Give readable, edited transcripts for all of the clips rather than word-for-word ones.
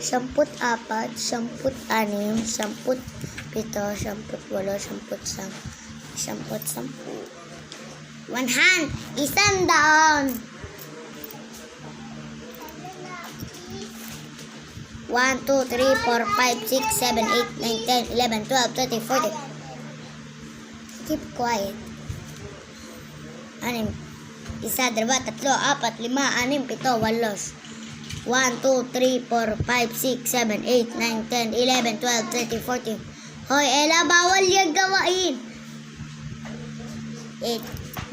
74, 76, 77, 78, 79, 10, 100. One, 2, 3, 4, 5, 6, 7, 8, 9, 10, 11, 12, 13, 14. Keep quiet. 6, 1, 2, 3, 4, 5, 6, 7, 8, 9, 10, 11, 12, 13, 14. Hoy, Ella, bawal yan gawain. 8,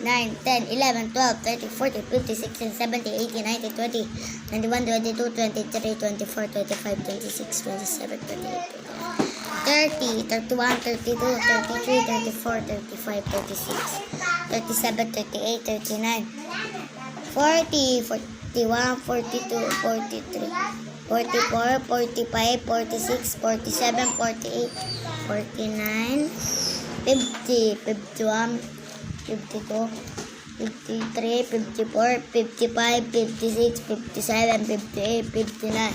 9, 10, 11, 12, 13, 14, 15, 16, 17, 18, 19, 20, 21, 22, 23, 24, 25, 26, 27, 28, 30, 31, 32, 33, 34, 35, 36, 37, 38, 39, 40, 41, 42, 43, 44, 45, 46, 47, 48, 49, 50, 51, 52, 53, 54, 55, 56, 57, 58, 59,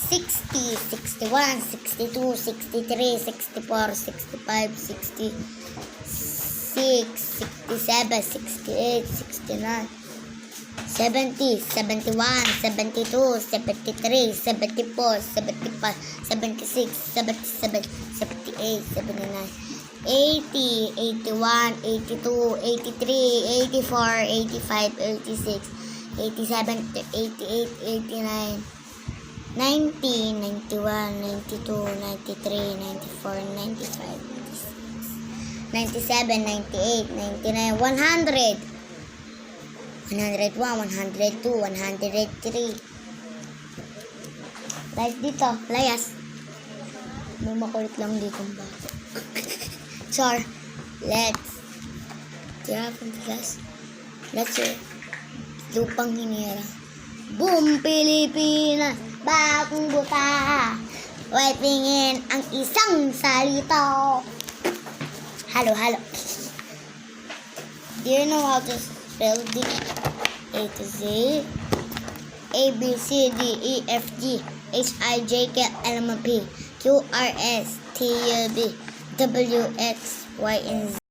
60, 61, 62, 63, 64, 65, 66, 67, 68, 69, 70, 71, 72, 73, 74, 75, 76, 77, 78, 79, 80, 81, 82, 83, 84, 85, 86, 87, 88, 89, 90, 91, 92, 93, 94, 95, 97, 98, 99, 100, 101, 102, 103. Guys, dito, layas. May makulit lang dito ba? Char, let's tira from class. Let's lupang hinira. Boom, Pilipinas, bagong buta. Wiping in ang isang salito. Hello, hello. Do you know how to spell this? A to Z, A, B, C, D, E, F, G, H, I, J, K, L, M, P, Q, R, S, T, U, V, W, X, Y, and Z.